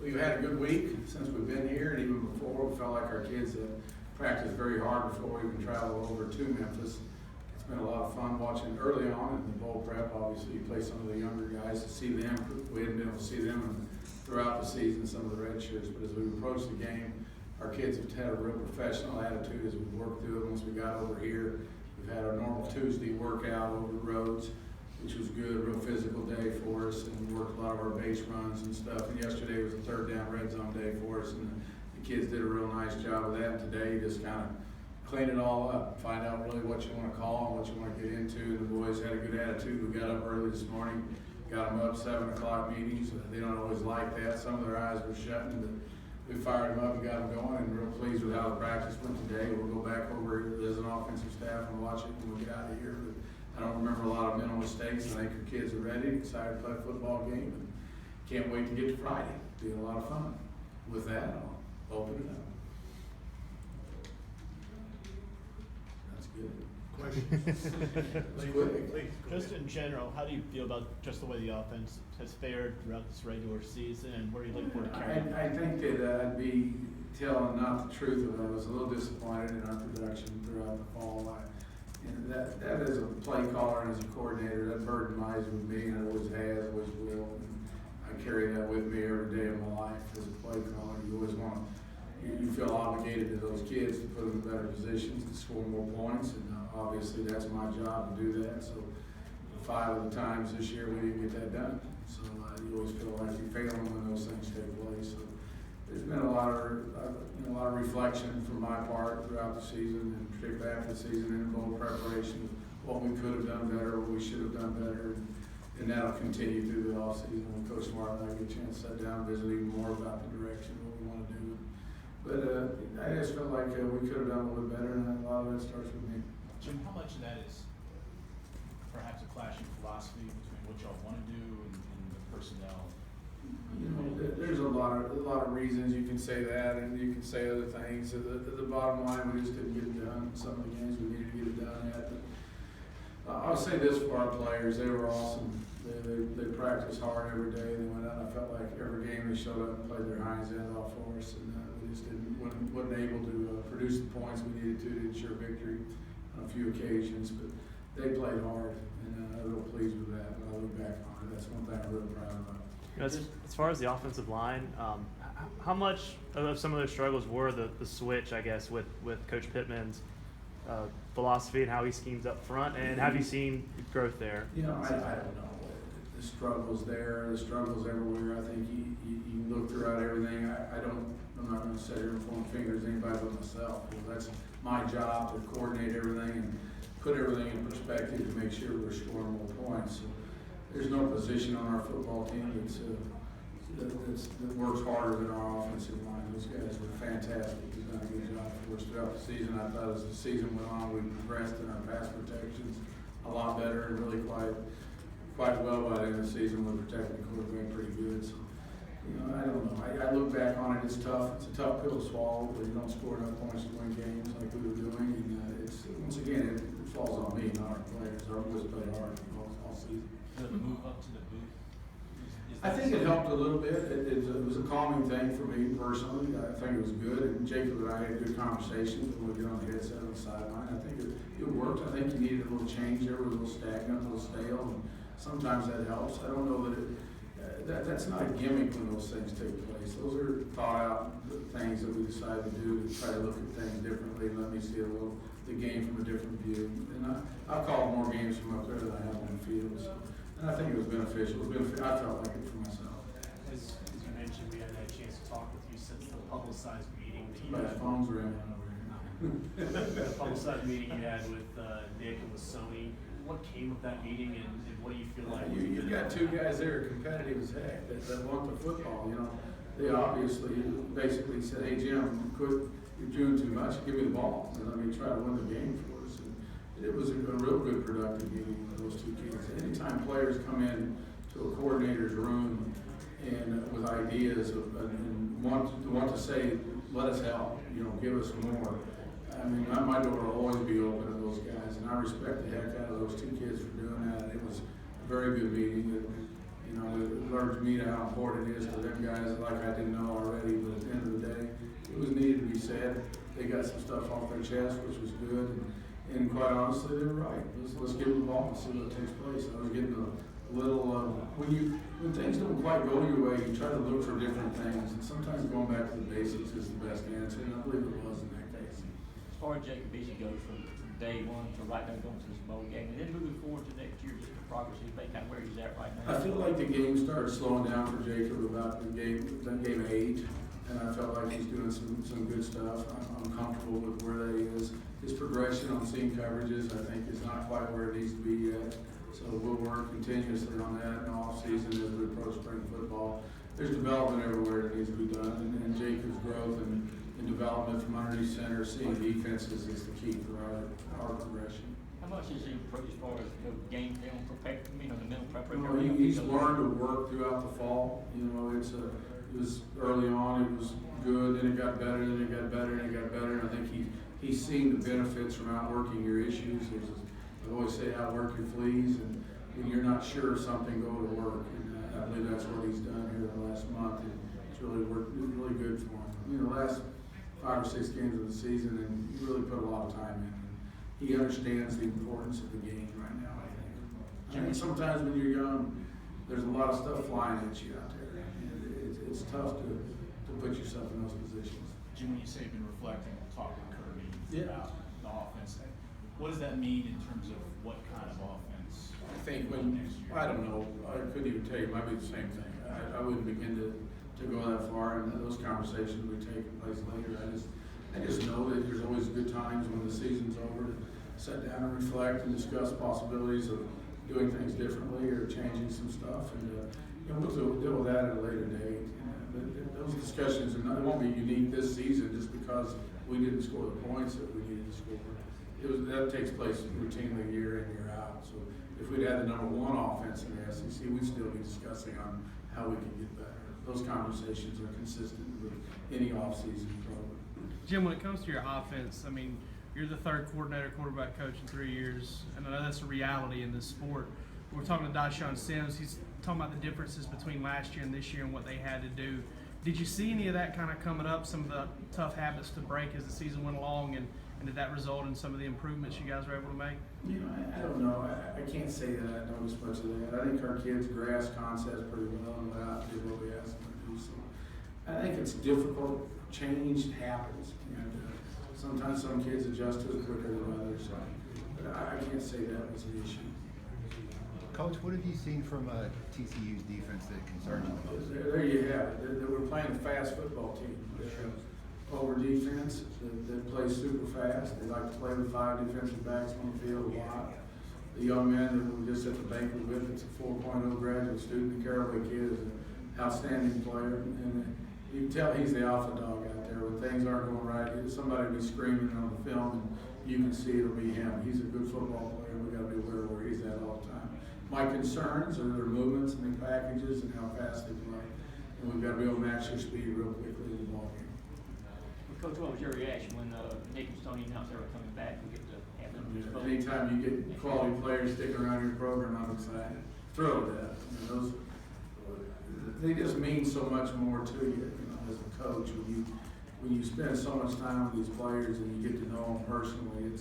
We've had a good week since we've been here, and even before, we felt like our kids had practiced very hard before we even traveled over to Memphis. It's been a lot of fun watching early on in the bowl prep. Obviously, you play some of the younger guys to see them. We hadn't been able to see them throughout the season, some of the red shirts, but as we approached the game, our kids have had a real professional attitude as we worked through it. Once we got over here, we've had our normal Tuesday workout over the roads, which was good, a real physical day for us, and we worked a lot of our base runs and stuff. And yesterday was a third down red zone day for us, and the kids did a real nice job of that. And today, just kind of clean it all up, find out really what you want to call and what you want to get into. The boys had a good attitude. We got up early this morning, got them up 7 o'clock meetings. They don't always like that. Some of their eyes were shutting, but we fired them up and got them going, and real pleased with how the practice went today. We'll go back over it as an offensive staff and watch it when we get out of here. But I don't remember a lot of mental mistakes. I think our kids are ready, excited to play a football game, and can't wait to get to Friday. It'll be a lot of fun. With that, I'll open it up. That's good. Question. Just in general, how do you feel about just the way the offense has fared throughout this regular season, and where do you look for to carry? I think that I'd be telling not the truth of it. I was a little disappointed in our production throughout the fall. And that as a play caller and as a coordinator, that burden lies with me, and it always has, always will. And I carry that with me every day of my life as a play caller. You always want to, you feel obligated to those kids to put them in better positions to score more points, and obviously that's my job to do that. So 5 of the times this year we didn't get that done. So you always feel like you're failing when those things take place. So there's been a lot of reflection from my part throughout the season, and particularly after the season, in bowl preparation, what we could have done better, what we should have done better, and that'll continue through the off season when Coach Martin and I get a chance to sit down and visit even more about the direction, what we want to do. But I just felt like we could have done a little bit better, and a lot of that starts with me. Jim, how much of that is perhaps a clashing philosophy between what y'all want to do and the personnel? You know, there's a lot of reasons you can say that, and you can say other things. The bottom line, we just didn't get it done. Some of the games we needed to get it done at. But I'll say this for our players: they were awesome. They practiced hard every day. They went out. I felt like every game they showed up and played their hinds end off for us, and we just wasn't able to produce the points we needed to ensure victory on a few occasions. But they played hard, and I'm real pleased with that. When I look back on it, that's one thing I'm real proud of. As far as the offensive line, how much of some of their struggles were the switch, I guess, with Coach Pittman's philosophy and how he schemes up front, and have you seen growth there? You know, I don't know. The struggles there, the struggles everywhere. I think you look throughout everything. I'm not going to sit here and point fingers at anybody but myself. That's my job to coordinate everything and put everything in perspective to make sure we're scoring more points. So, there's no position on our football team that works harder than our offensive line. Those guys were fantastic. They've done a good job for us throughout the season. I thought as the season went on, we progressed in our pass protections a lot better, and really quite well by the end of the season. We're protecting the quarterback pretty good. So, you know, I don't know. I look back on it. It's tough. It's a tough pill to swallow, but you don't score enough points to win games like we were doing. And it's once again, it falls on me, not our players. Our boys played hard all season. The move up to the booth? I think it helped a little bit. It was a calming thing for me personally. I think it was good. And Jacob and I had good conversations when we get on the headset on the sideline. I think it worked. I think you needed a little change there. It was a little stagnant, a little stale, and sometimes that helps. I don't know that that's not a gimmick when those things take place. Those are thought out things that we decided to do to try to look at things differently and let me see the game from a different view. And I've called more games from up there than I have on the field. So. And I think it was beneficial. I felt like it for myself. As you mentioned, we haven't had a chance to talk with you since the publicized meeting that you My had. phones are in over here. The publicized meeting you had with Nick and with Sony. What came of that meeting, and what do you feel like? You've got two guys there competitive as heck that want the football. You know, they obviously basically said, "Hey Jim, you're doing too much. Give me the ball and let me try to win the game for us." And it was a real good productive meeting for those two kids. Anytime players come in to a coordinator's room and with ideas and want to say, "Let us help," you know, give us more. I mean, my door will always be open to those guys, and I respect the heck out of those two kids for doing that. It was a very good meeting. You know, it alerts me to how important it is to them guys, like I didn't know already, but at the end of the day, it was needed to be said. They got some stuff off their chest, which was good, and quite honestly, they were right. Let's give them the ball and see what takes place. I was getting a little, when things don't quite go your way, you try to look for different things, and sometimes going back to the basics is the best answer, and I believe it was in that case. As far as Jacob Beasley goes from day one to right now going to this bowl game, and then moving forward to next year, just the progress he's made, kind of where he's at right now. I feel like the game started slowing down for Jacob about game 8, and I felt like he's doing some good stuff. I'm comfortable with where that he is. His progression on seam coverages, I think, is not quite where it needs to be yet. So we'll work continuously on that in the off-season as we approach spring football. There's development everywhere that needs to be done, and Jacob's growth and development from underneath center, seeing defenses is the key for our progression. How much has he improved as far as game film preparation, the mental preparation? You know, he's learned to work throughout the fall. You know, it was early on, it was good, then it got better, then it got better, and it got better. And I think he's seen the benefits from outworking your issues. I always say outwork your fleas, and when you're not sure of something, go to work. And I believe that's what he's done here the last month, and it's really worked really good for him. You know, the last 5 or 6 games of the season, and he really put a lot of time in. He understands the importance of the game right now, I think. I mean, sometimes when you're young, there's a lot of stuff flying at you out there. And it's tough to put yourself in those positions. Jim, when you say you've been reflecting, talking to Kirby Yeah. about the offense, what does that mean in terms of what kind of offense? I think I don't know, I couldn't even tell you, it might be the same thing. I wouldn't begin to go that far, and those conversations would take place later. I just know that there's always good times when the season's over to sit down and reflect and discuss possibilities of doing things differently or changing some stuff, and we'll deal with that at a later date. But those discussions they won't be unique this season just because we didn't score the points that we needed to score. That takes place routinely year in, year out. So if we'd had the #1 offense in the SEC, we'd still be discussing on how we can get better. Those conversations are consistent with any offseason program. Jim, when it comes to your offense, I mean, you're the 3rd quarterback coach in 3 years, and I know that's a reality in this sport. We're talking to Dashawn Sims. He's talking about the differences between last year and this year and what they had to do. Did you see any of that kind of coming up, some of the tough habits to break as the season went along, and did that result in some of the improvements you guys were able to make? You know, I don't know. I can't say that I noticed much of that. I think our kids grasp concepts pretty well and went out and did what we asked them to do. So I think it's difficult. Change happens. And sometimes some kids adjust to it quicker than others. But I can't say that was an issue. Coach, what have you seen from TCU's defense that concerns you? There you have it. They were playing a fast football team. They're over defense that plays super fast. They like to play with 5 defensive backs on the field a lot. The young man that we just at the banquet with, it's a 4.0 graduate student, the Caraway kid, is an outstanding player. And you can tell he's the alpha dog out there. When things aren't going right, somebody will be screaming on the film, and you can see it'll be him. He's a good football player. We got to be aware of where he's at all the time. My concerns are their movements and their packages and how fast they play. And we've got to be able to match their speed real quickly in the ball game. Coach, what was your reaction when Nick and Stoney announced they were coming back? We get to have them do this vote? Anytime you get quality players sticking around your program, I'm excited. Thrilled with that. They just mean so much more to you, as a coach. When you spend so much time with these players and you get to know them personally, and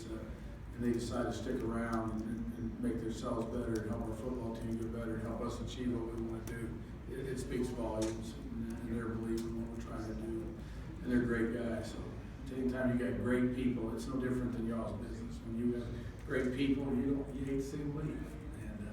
they decide to stick around and make themselves better and help our football team get better and help us achieve what we want to do. It speaks volumes and their belief in what we're trying to do. And they're great guys. So anytime you got great people, it's no different than y'all's business. When you got great people, you hate to see them leave. And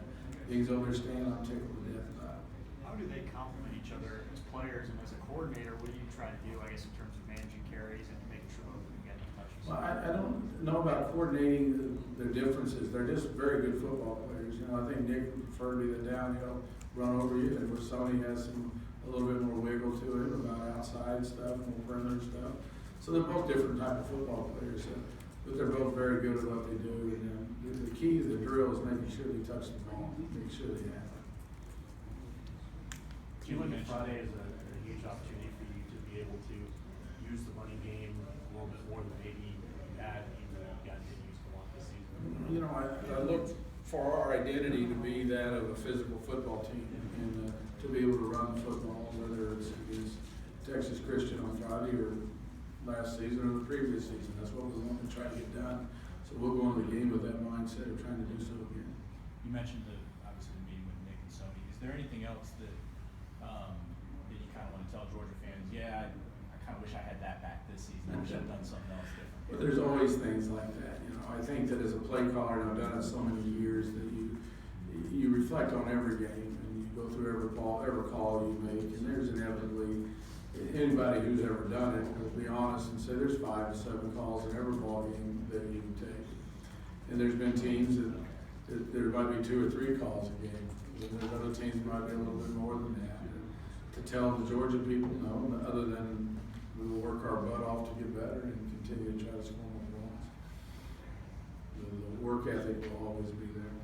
things understand, I'm tickled to death about it. How do they complement each other as players, and as a coordinator, what do you try to do, I guess, in terms of managing carries and making sure both of them get touches? Well, I don't know about coordinating the differences. They're just very good football players. I think Nick would prefer to be the downhill run over you, and where Sonny has a little bit more wiggle to him about outside stuff, more perimeter stuff. So they're both different type of football players, but they're both very good at what they do. And the key to the drill is making sure they touch the ball, making sure they have it. Do you look at Friday as a huge opportunity for you to be able to use the running game a little bit more than maybe you had, even though you got used to one this season? I look for our identity to be that of a physical football team. And to be able to run the football, whether it's against Texas Christian on Friday or last season or the previous season. That's what we want to try to get done. So we'll go into the game with that mindset of trying to do so again. You mentioned obviously the meeting with Nick and Sony. Is there anything else that you kind of want to tell Georgia fans? Yeah, I kind of wish I had that back this season. I wish I'd done something else different. But there's always things like that. You know, I think that as a play caller, and I've done it so many years, that you reflect on every game and you go through every call you make, and there's inevitably anybody who's ever done it will be honest and say there's 5 to 7 calls in every ball game that you take. And there's been teams that there might be 2 or 3 calls a game. And there's other teams that might be a little bit more than that. And to tell the Georgia people, no, other than we will work our butt off to get better and continue to try to score more points. The work ethic will always be there.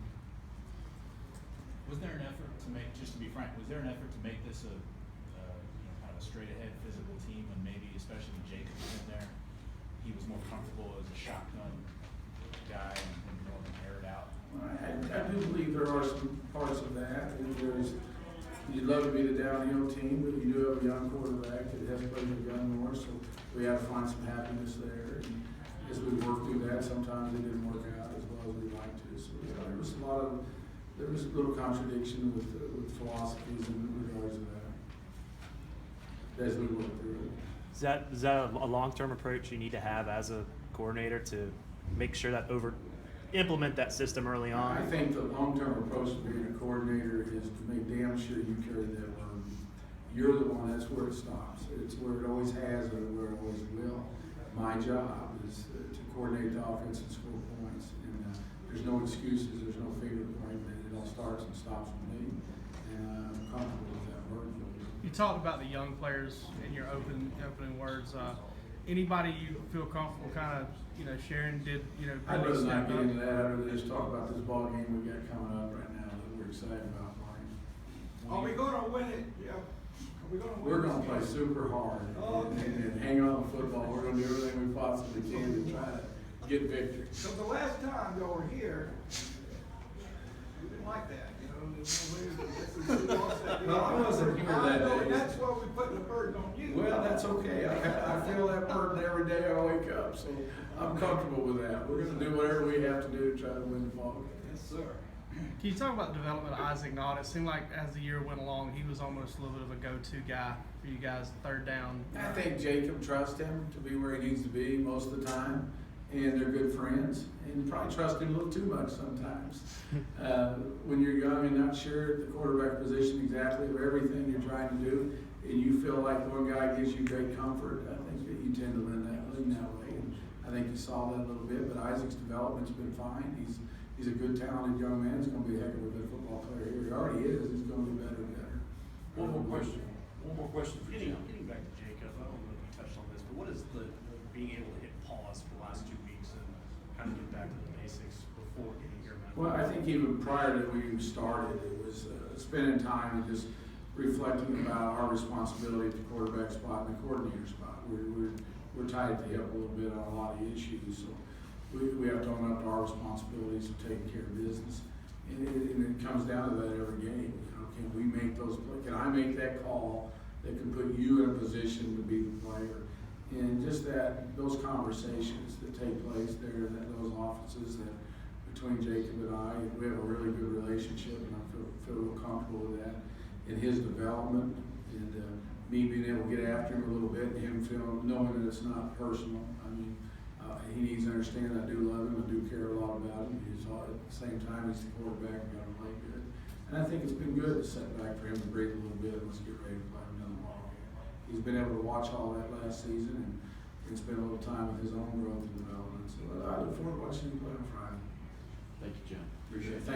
Was there an effort to make, just to be frank, was there an effort to make this a kind of a straight ahead physical team when maybe, especially when Jacob was in there, he was more comfortable as a shotgun guy and more of an aired out? I do believe there are some parts of that. And you'd love to be the downhill team, but you do have a young quarterback that has played the gun more, so we have to find some happiness there. And as we work through that, sometimes it didn't work out as well as we'd like to. So there was a little contradiction with philosophies in regards to that as we work through it. Is that a long-term approach you need to have as a coordinator to make sure that implement that system early on? I think the long-term approach to being a coordinator is to make damn sure you carry that load. You're the one, that's where it stops. It's where it always has and where it always will. My job is to coordinate the offense and score points. And there's no excuses, there's no favorite point. It all starts and stops with me. And I'm comfortable with that word. You talked about the young players in your opening words. Anybody you feel comfortable kind of sharing I'd really rather not step get up? into that. I'd rather just talk about this ball game we got coming up right now that we're excited about playing. Are we gonna win it, Jeff? Are we gonna win We're this gonna play game? super hard Oh, okay. and hang on to football. We're gonna do everything we possibly can to try to get victory. So the last time y'all were here, we didn't like that, Well, I wasn't here that I know, day. that's why we put the burden on you. Well, that's okay. I feel that burden every day I wake up, so I'm comfortable with that. We're gonna do whatever we have to do to try to win the ball game. Yes, sir. Can you talk about the development of Isaac Nott? It seemed like as the year went along, he was almost a little bit of a go-to guy for you guys, third down. I think Jacob trusts him to be where he needs to be most of the time, and they're good friends, and you probably trust him a little too much sometimes. When you're young and not sure at the quarterback position exactly of everything you're trying to do, and you feel like one guy gives you great comfort, I think that you tend to lean that way. And I think you saw that a little bit, but Isaac's development's been fine. He's a good, talented young man. He's going to be a heck of a good football player here. He already is. He's going to be better and better. One more question for Getting Jim. back to Jacob, I don't know if you touched on this, but what is the being able to hit pause for the last 2 weeks and kind of get back to the basics before getting here? Well, I think even prior to when we started, it was spending time and just reflecting about our responsibility at the quarterback spot and the coordinator spot. We're tied at the hip a little bit on a lot of issues, so we have to own up to our responsibilities of taking care of business. And it comes down to that every game. Can we make those plays? Can I make that call that can put you in a position to be the player? And just those conversations that take place there, those offices that between Jacob and I, we have a really good relationship, and I feel real comfortable with that. In his development, and me being able to get after him a little bit, and him knowing that it's not personal. I mean, he needs to understand I do love him, I do care a lot about him. At the same time, he's the quarterback, and got to play good. And I think it's been good to set back for him to breathe a little bit and let's get ready to play another ball game. He's been able to watch all that last season and spend a little time with his own growth and development. So I look forward to watching him play on Friday. Thank you, Jim. Appreciate it. Thanks.